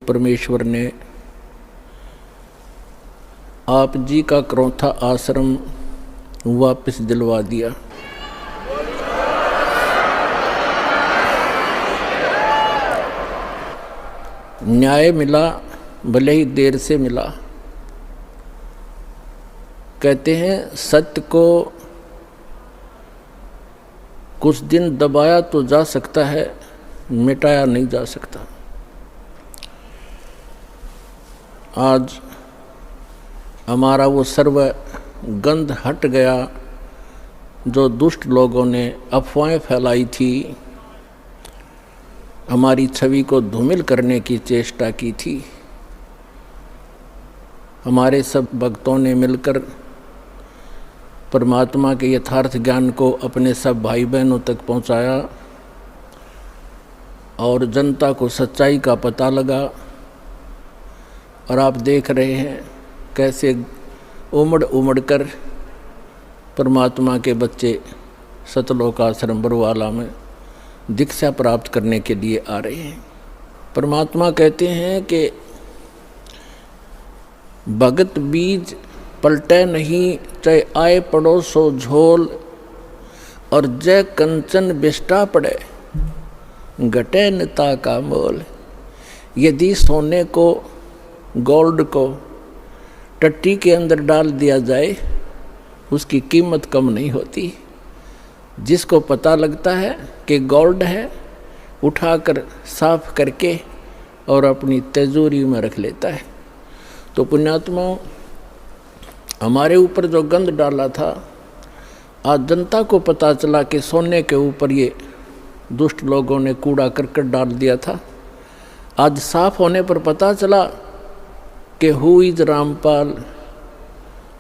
परमेश्वर ने आप जी का करौथा आश्रम वापस दिलवा दिया। न्याय मिला, भले ही देर से मिला। कहते हैं सत्य को कुछ दिन दबाया तो जा सकता है, मिटाया नहीं जा सकता। आज हमारा वो सर्व गंध हट गया जो दुष्ट लोगों ने अफवाहें फैलाई थी, हमारी छवि को धूमिल करने की चेष्टा की थी। हमारे सब भक्तों ने मिलकर परमात्मा के यथार्थ ज्ञान को अपने सब भाई बहनों तक पहुंचाया और जनता को सच्चाई का पता लगा। और आप देख रहे हैं कैसे उमड़ उमड़ कर परमात्मा के बच्चे सतलोक आश्रम बरवाला में दीक्षा प्राप्त करने के लिए आ रहे हैं। परमात्मा कहते हैं कि भगत बीज पलटे नहीं, चाहे आए पड़ो सो झोल, और जय कंचन बिष्टा पड़े घटे निता का मोल। यदि सोने को, गोल्ड को टट्टी के अंदर डाल दिया जाए, उसकी कीमत कम नहीं होती। जिसको पता लगता है कि गोल्ड है, उठाकर साफ करके और अपनी तिजोरी में रख लेता है। तो पुण्यात्माओं, हमारे ऊपर जो गंध डाला था, आज जनता को पता चला कि सोने के ऊपर ये दुष्ट लोगों ने कूड़ा करकट डाल दिया था। आज साफ होने पर पता चला कि who is Rampal,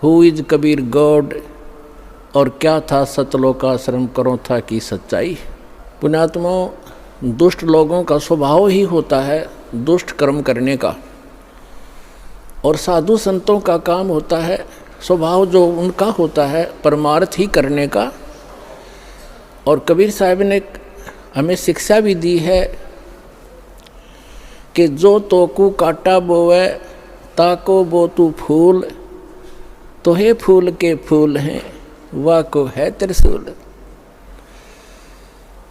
who is Kabir God, और क्या था सतलोक आश्रम करौथा की सच्चाई। पुण्यात्माओं, दुष्ट लोगों का स्वभाव ही होता है दुष्ट कर्म करने का, और साधु संतों का काम होता है, स्वभाव जो उनका होता है परमार्थ ही करने का। और कबीर साहब ने हमें शिक्षा भी दी है कि जो तोकू काटा बोवे ताको बो तू फूल, तो हे फूल के फूल हैं वाह को है त्रिशूल।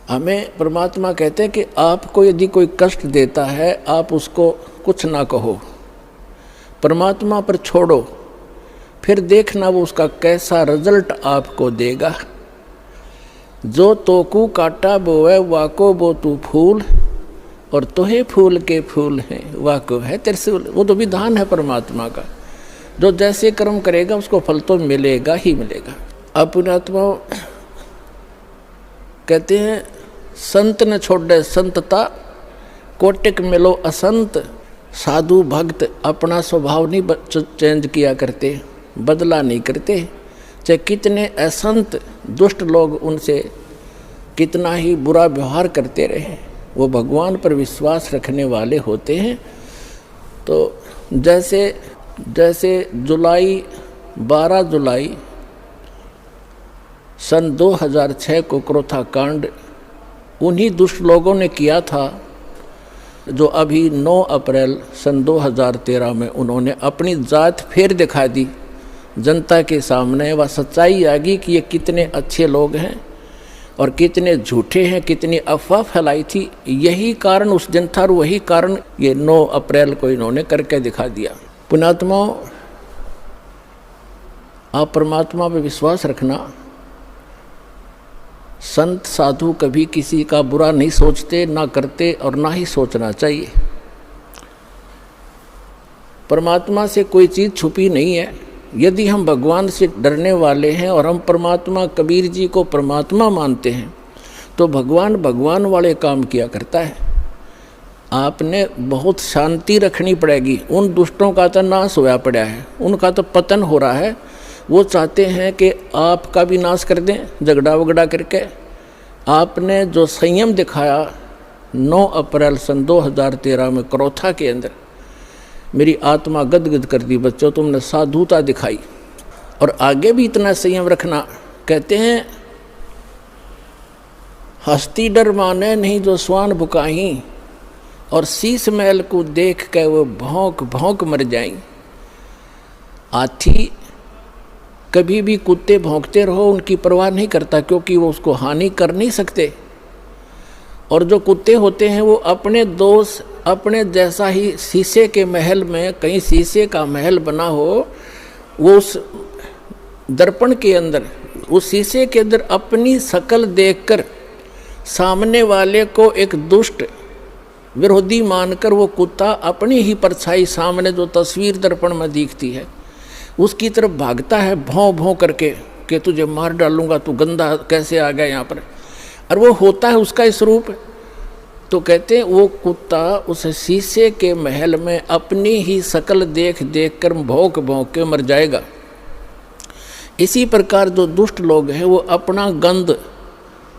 हमें परमात्मा कहते हैं कि आपको यदि कोई कष्ट देता है, आप उसको कुछ ना कहो, परमात्मा पर छोड़ो, फिर देखना वो उसका कैसा रिजल्ट आपको देगा। जो तोकू काटा बोवे वाको बो तू फूल, और तोहे फूल के फूल हैं वाको है त्रिशूल। वो तो विधान है परमात्मा का, जो जैसे कर्म करेगा उसको फल तो मिलेगा ही मिलेगा। अब पुण्यात्मा कहते हैं संत न छोड़े संतता, कोटिक मिलो असंत। साधु भक्त अपना स्वभाव नहीं चेंज किया करते, बदला नहीं करते। चाहे कितने असंत दुष्ट लोग उनसे कितना ही बुरा व्यवहार करते रहे, वो भगवान पर विश्वास रखने वाले होते हैं। तो जैसे 12 जुलाई सन 2006 को क्रोथा कांड उन्हीं दुष्ट लोगों ने किया था, जो अभी 9 अप्रैल सन 2013 में उन्होंने अपनी जात फिर दिखा दी जनता के सामने। वह सच्चाई आ गई कि ये कितने अच्छे लोग हैं और कितने झूठे हैं, कितनी अफवाह फैलाई थी। यही कारण उस दिन था और वही कारण ये 9 अप्रैल को इन्होंने करके दिखा दिया। पुण्यात्माओं, आप परमात्मा पर विश्वास रखना। संत साधु कभी किसी का बुरा नहीं सोचते, ना करते और ना ही सोचना चाहिए। परमात्मा से कोई चीज़ छुपी नहीं है। यदि हम भगवान से डरने वाले हैं और हम परमात्मा कबीर जी को परमात्मा मानते हैं, तो भगवान वाले काम किया करता है। आपने बहुत शांति रखनी पड़ेगी। उन दुष्टों का तो नाश होया पड़ा है, उनका तो पतन हो रहा है। वो चाहते हैं कि आपका भी नाश कर दें झगड़ा वगड़ा करके। आपने जो संयम दिखाया 9 अप्रैल सन 2013 में क्रोथा के अंदर, मेरी आत्मा गदगद कर दी। बच्चों, तुमने साधुता दिखाई और आगे भी इतना संयम रखना। कहते हैं हस्ती डर माने नहीं जो स्वान भुकाही, और शीश महल को देख के वो भौंक भौंक मर जाएं। हाथी कभी भी कुत्ते भौंकते रहो उनकी परवाह नहीं करता, क्योंकि वो उसको हानि कर नहीं सकते। और जो कुत्ते होते हैं वो अपने दोस्त अपने जैसा ही, शीशे के महल में कहीं शीशे का महल बना हो, वो उस दर्पण के अंदर, उस शीशे के अंदर अपनी शक्ल देखकर सामने वाले को एक दुष्ट विरोधी मानकर वो कुत्ता अपनी ही परछाई सामने जो तस्वीर दर्पण में दिखती है उसकी तरफ भागता है भौं भौं करके कि तुझे मार डालूंगा, तू गंदा कैसे आ गया यहाँ पर। और वो होता है उसका स्वरूप। तो कहते हैं वो कुत्ता उस शीशे के महल में अपनी ही शक्ल देख देख कर भौंक भौंक के मर जाएगा। इसी प्रकार जो दुष्ट लोग हैं वो अपना गंध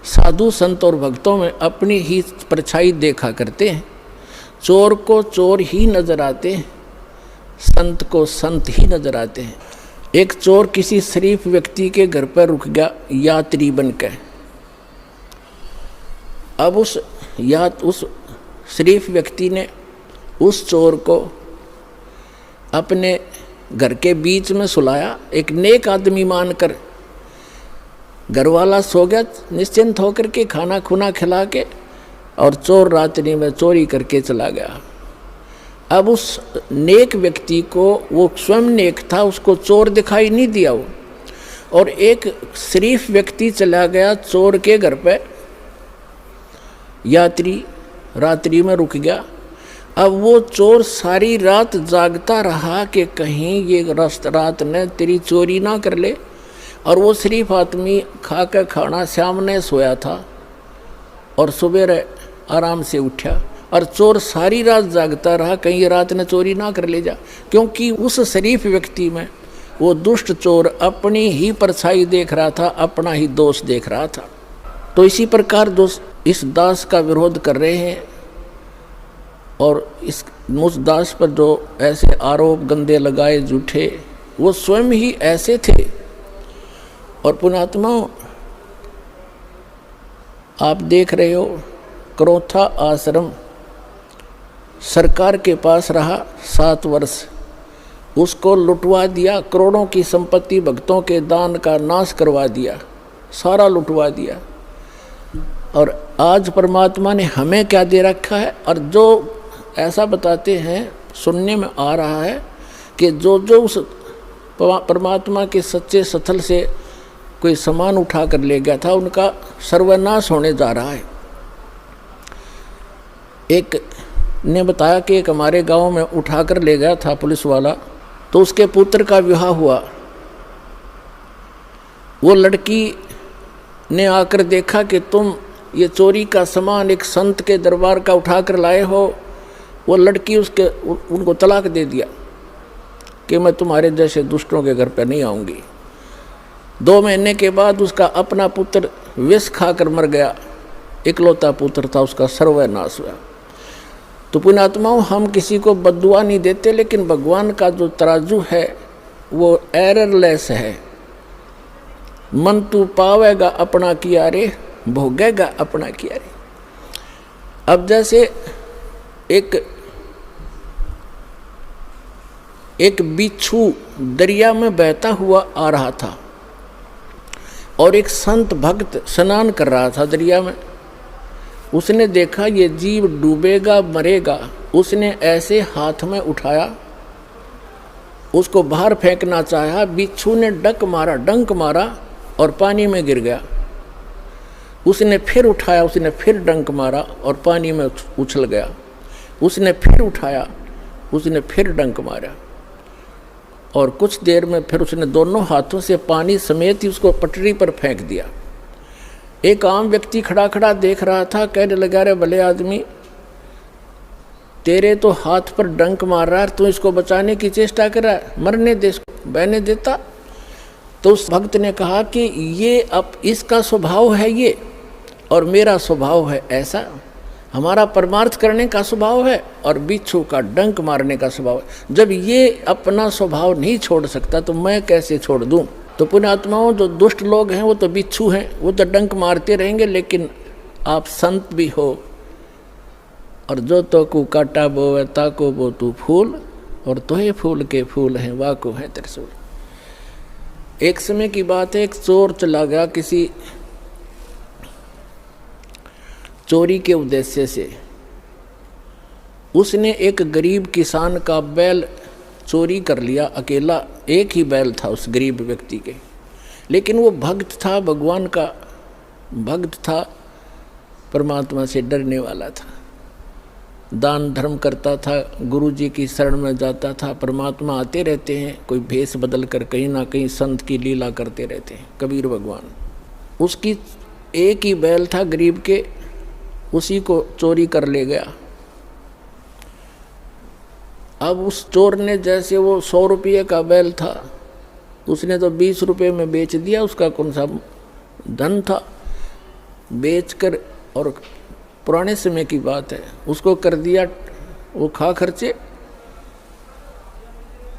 साधु संत और भक्तों में अपनी ही परछाई देखा करते हैं। चोर को चोर ही नजर आते हैं, संत को संत ही नजर आते हैं। एक चोर किसी शरीफ व्यक्ति के घर पर रुक गया यात्री बनकर। अब उस शरीफ व्यक्ति ने उस चोर को अपने घर के बीच में सुलाया, एक नेक आदमी मानकर। घर वाला सो गया निश्चिंत होकर के, खाना खुना खिला के, और चोर रात्रि में चोरी करके चला गया। अब उस नेक व्यक्ति को, वो स्वयं नेक था, उसको चोर दिखाई नहीं दिया वो, और एक शरीफ व्यक्ति चला गया चोर के घर पे, यात्री रात्रि में रुक गया। अब वो चोर सारी रात जागता रहा कि कहीं ये रात ने तेरी चोरी ना कर ले। और वो शरीफ आदमी खा कर खाना सामने सोया था और सुबह आराम से उठा, और चोर सारी रात जागता रहा कहीं ये रात ने चोरी ना कर ले जा, क्योंकि उस शरीफ व्यक्ति में वो दुष्ट चोर अपनी ही परछाई देख रहा था, अपना ही दोष देख रहा था। तो इसी प्रकार जो इस दास का विरोध कर रहे हैं और उस दास पर जो ऐसे आरोप गंदे लगाए झूठे, वो स्वयं ही ऐसे थे। और पुण्यात्माओं, आप देख रहे हो क्रोथा आश्रम सरकार के पास रहा 7 वर्ष, उसको लुटवा दिया, करोड़ों की संपत्ति भक्तों के दान का नाश करवा दिया, सारा लुटवा दिया। और आज परमात्मा ने हमें क्या दे रखा है। और जो ऐसा बताते हैं, सुनने में आ रहा है कि जो उस परमात्मा के सच्चे स्थल से कोई सामान उठा कर ले गया था, उनका सर्वनाश होने जा रहा है। एक ने बताया कि एक हमारे गांव में उठा कर ले गया था पुलिस वाला, तो उसके पुत्र का विवाह हुआ। वो लड़की ने आकर देखा कि तुम ये चोरी का सामान एक संत के दरबार का उठा कर लाए हो। वो लड़की उनको तलाक दे दिया कि मैं तुम्हारे जैसे दुष्टों के घर पर नहीं आऊँगी। 2 महीने के बाद उसका अपना पुत्र विष खाकर मर गया, इकलौता पुत्र था, उसका सर्वनाश हुआ। तो पुण्यात्माओं, हम किसी को बद्दुआ नहीं देते, लेकिन भगवान का जो तराजू है वो एररलेस है। मन तू पावेगा अपना किया रे, भोगेगा अपना किया रे। अब जैसे एक बिच्छू दरिया में बहता हुआ आ रहा था और एक संत भक्त स्नान कर रहा था दरिया में। उसने देखा ये जीव डूबेगा मरेगा, उसने ऐसे हाथ में उठाया, उसको बाहर फेंकना चाहा। बिच्छू ने डंक मारा और पानी में गिर गया। उसने फिर उठाया, उसने फिर डंक मारा और पानी में उछल गया। उसने फिर उठाया, उसने फिर डंक मारा, और कुछ देर में फिर उसने दोनों हाथों से पानी समेत ही उसको पटरी पर फेंक दिया। एक आम व्यक्ति खड़ा खड़ा देख रहा था, कहने लगा, रे भले आदमी, तेरे तो हाथ पर डंक मार रहा है, तू इसको बचाने की चेष्टा कर रहा है, मरने दे, इसको बहने देता। तो उस भक्त ने कहा कि ये अब इसका स्वभाव है ये, और मेरा स्वभाव है ऐसा। हमारा परमार्थ करने का स्वभाव है और बिच्छू का डंक मारने का स्वभाव है। जब ये अपना स्वभाव नहीं छोड़ सकता तो मैं कैसे छोड़ दूं। तो पुण्यात्माओं, जो दुष्ट लोग हैं वो तो बिच्छू हैं, वो तो डंक मारते रहेंगे, लेकिन आप संत भी हो, और जो तो को काटा बोवे ताको बो तू फूल, और तोहे फूल के फूल हैं वाको है त्रिशूल। एक समय की बात है, एक चोर चला गया किसी चोरी के उद्देश्य से। उसने एक गरीब किसान का बैल चोरी कर लिया, अकेला एक ही बैल था उस गरीब व्यक्ति के, लेकिन वो भक्त था, भगवान का भक्त था, परमात्मा से डरने वाला था, दान धर्म करता था, गुरु जी की शरण में जाता था। परमात्मा आते रहते हैं कोई भेष बदल कर, कहीं ना कहीं संत की लीला करते रहते हैं कबीर भगवान। उसकी एक ही बैल था गरीब के, उसी को चोरी कर ले गया। अब उस चोर ने, जैसे वो 100 रुपये का बैल था, उसने तो 20 रुपये में बेच दिया, उसका कौन सा धन था, बेचकर, और पुराने समय की बात है, उसको कर दिया वो खा खर्चे।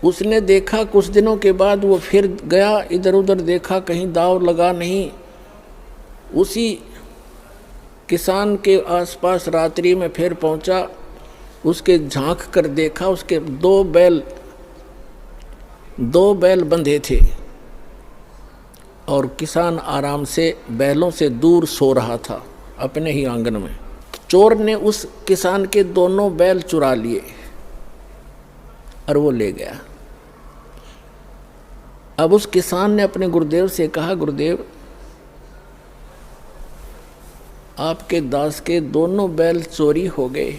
उसने देखा कुछ दिनों के बाद वो फिर गया, इधर उधर देखा, कहीं दाव लगा नहीं। उसी किसान के आसपास रात्रि में फिर पहुंचा, उसके झांक कर देखा, उसके दो बैल बंधे थे और किसान आराम से बैलों से दूर सो रहा था अपने ही आंगन में। चोर ने उस किसान के दोनों बैल चुरा लिए और वो ले गया। अब उस किसान ने अपने गुरुदेव से कहा, गुरुदेव आपके दास के दोनों बैल चोरी हो गए।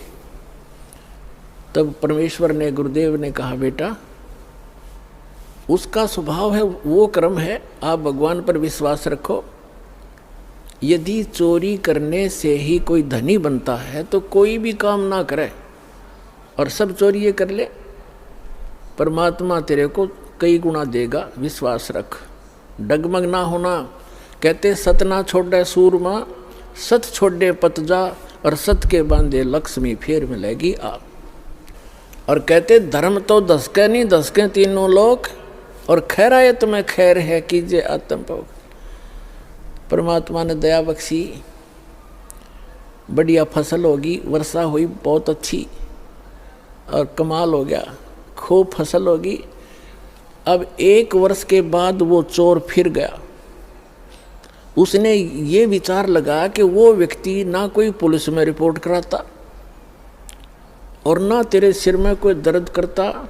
तब परमेश्वर ने, गुरुदेव ने कहा, बेटा उसका स्वभाव है, वो कर्म है, आप भगवान पर विश्वास रखो। यदि चोरी करने से ही कोई धनी बनता है तो कोई भी काम ना करे और सब चोरी ये कर ले, परमात्मा तेरे को कई गुना देगा, विश्वास रख, डगमग ना होना। कहते सत ना छोड़े सूरमा, सत छोड़े पतजा, और सत के बांधे लक्ष्मी फिर मिलेगी आप। और कहते धर्म तो दसके नहीं, दसके तीनों लोक, और खैरायत में खैर है कीजिए आत्म भोग। परमात्मा ने दया बख्शी, बढ़िया फसल होगी, वर्षा हुई बहुत अच्छी और कमाल हो गया, खूब फसल होगी। अब 1 वर्ष के बाद वो चोर फिर गया। उसने ये विचार लगा कि वो व्यक्ति ना कोई पुलिस में रिपोर्ट कराता और ना तेरे सिर में कोई दर्द करता,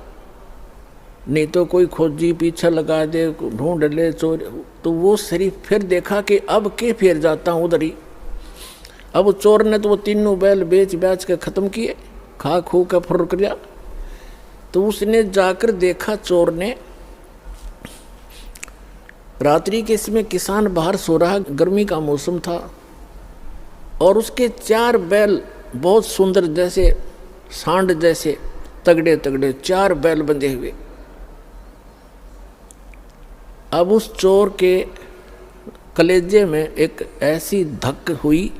नहीं तो कोई खोजी पीछे लगा दे, ढूंढ ले चोर। तो वो शरीफ फिर देखा कि अब के फिर जाता हूँ उधर ही। अब चोर ने तो वो तीनों बैल बेच के ख़त्म किए, खा खू के फुर किया। तो उसने जाकर देखा, चोर ने, रात्रि के इसमें किसान बाहर सो रहा, गर्मी का मौसम था, और उसके 4 बैल बहुत सुंदर, जैसे सांड जैसे तगड़े तगड़े 4 बैल बंधे हुए। अब उस चोर के कलेजे में एक ऐसी धक हुई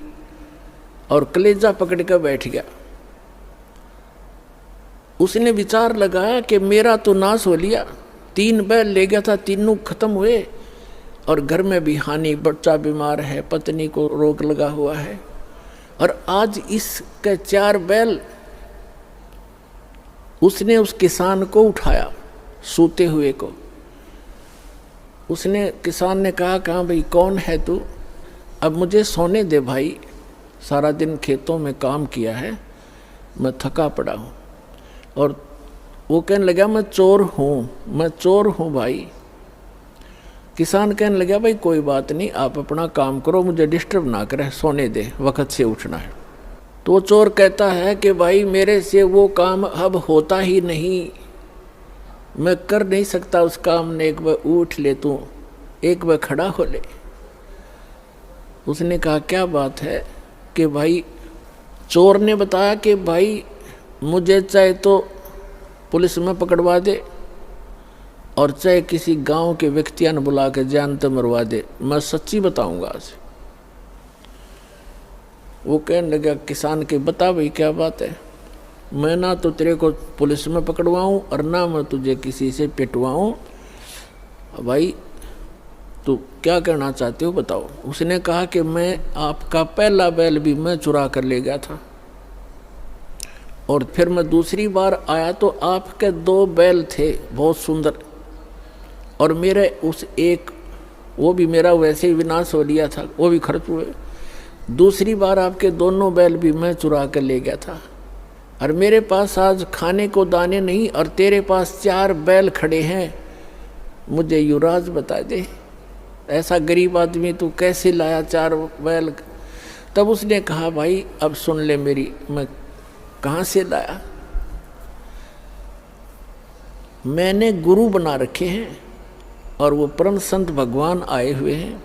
और कलेजा पकड़ कर बैठ गया। उसने विचार लगाया कि मेरा तो नाश हो लिया, 3 बैल ले गया था, तीनों खत्म हुए, और घर में भी हानि, बच्चा बीमार है, पत्नी को रोग लगा हुआ है, और आज इसके 4 बैल। उसने उस किसान को उठाया, सोते हुए को। उसने, किसान ने कहा, कहाँ भाई कौन है तू? अब मुझे सोने दे भाई, सारा दिन खेतों में काम किया है, मैं थका पड़ा हूँ। और वो कहने लगा, मैं चोर हूँ भाई। किसान कहने लगा, भाई कोई बात नहीं, आप अपना काम करो, मुझे डिस्टर्ब ना करें, सोने दे, वक्त से उठना है। तो चोर कहता है कि भाई मेरे से वो काम अब होता ही नहीं, मैं कर नहीं सकता उस काम ने, एक बार उठ ले तू, एक बार खड़ा हो ले। उसने कहा, क्या बात है? कि भाई, चोर ने बताया कि भाई मुझे चाहे तो पुलिस में पकड़वा दे और चाहे किसी गांव के व्यक्तियों ने बुला के जान तो मरवा दे, मैं सच्ची बताऊंगा आज। वो कहने लगा किसान के, बता भाई क्या बात है? मैं ना तो तेरे को पुलिस में पकड़वाऊं और ना मैं तुझे किसी से पिटवाऊं, भाई तू क्या कहना चाहते हो बताओ। उसने कहा कि मैं आपका पहला बैल भी मैं चुरा कर ले गया था, और फिर मैं दूसरी बार आया तो आपके 2 बैल थे बहुत सुंदर, और मेरे उस एक, वो भी मेरा वैसे ही विनाश हो लिया था, वो भी खर्च हुए। दूसरी बार आपके दोनों बैल भी मैं चुरा कर ले गया था, और मेरे पास आज खाने को दाने नहीं, और तेरे पास 4 बैल खड़े हैं, मुझे युवराज बता दे, ऐसा गरीब आदमी तू कैसे लाया 4 बैल। तब उसने कहा भाई अब सुन ले मेरी, मैं कहाँ से लाया, मैंने गुरु बना रखे हैं और वो परम संत भगवान आए हुए हैं,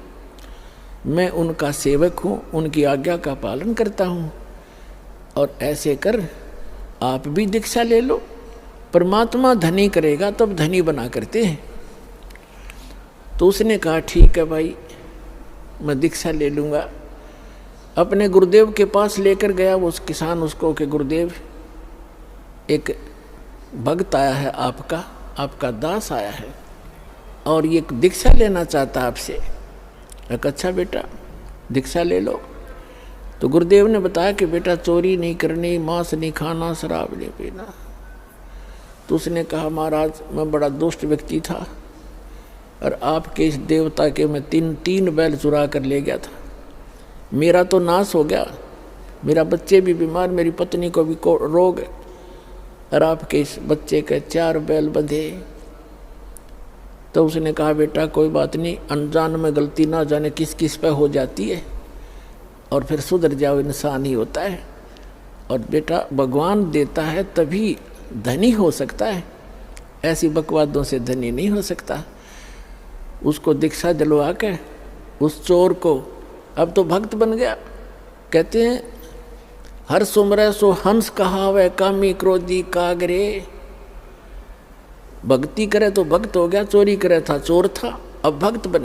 मैं उनका सेवक हूँ, उनकी आज्ञा का पालन करता हूँ, और ऐसे कर आप भी दीक्षा ले लो, परमात्मा धनी करेगा तब धनी बना करते हैं। तो उसने कहा ठीक है भाई, मैं दीक्षा ले लूँगा। अपने गुरुदेव के पास लेकर गया वो किसान उसको कि गुरुदेव एक भक्त आया है आपका दास आया है और ये दीक्षा लेना चाहता है आपसे। एक अच्छा बेटा दीक्षा ले लो। तो गुरुदेव ने बताया कि बेटा चोरी नहीं करनी, मांस नहीं खाना, शराब नहीं पीना। तो उसने कहा महाराज मैं बड़ा दुष्ट व्यक्ति था और आपके इस देवता के मैं तीन बैल चुरा कर ले गया था, मेरा तो नाश हो गया, मेरा बच्चे भी बीमार, मेरी पत्नी को भी रोग, और आपके इस बच्चे के 4 बैल बंधे। तो उसने कहा बेटा कोई बात नहीं, अनजान में गलती ना जाने किस किस पे हो जाती है, और फिर सुधर जाओ, इंसान ही होता है, और बेटा भगवान देता है तभी धनी हो सकता है, ऐसी बकवादों से धनी नहीं हो सकता। उसको दीक्षा दिलवा के उस चोर को, अब तो भक्त बन गया। कहते हैं हर सुमरे सो हंस कहावे, कामी क्रोधी कागरे। भक्ति करे तो भक्त हो गया, चोरी करे था चोर था, अब भक्त बन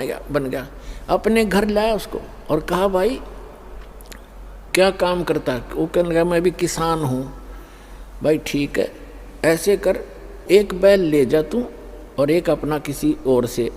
गया। अपने घर लाया उसको और कहा भाई क्या काम करता है? वो कहने लगा मैं भी किसान हूँ। भाई ठीक है, ऐसे कर 1 बैल ले जा तू और एक अपना किसी और से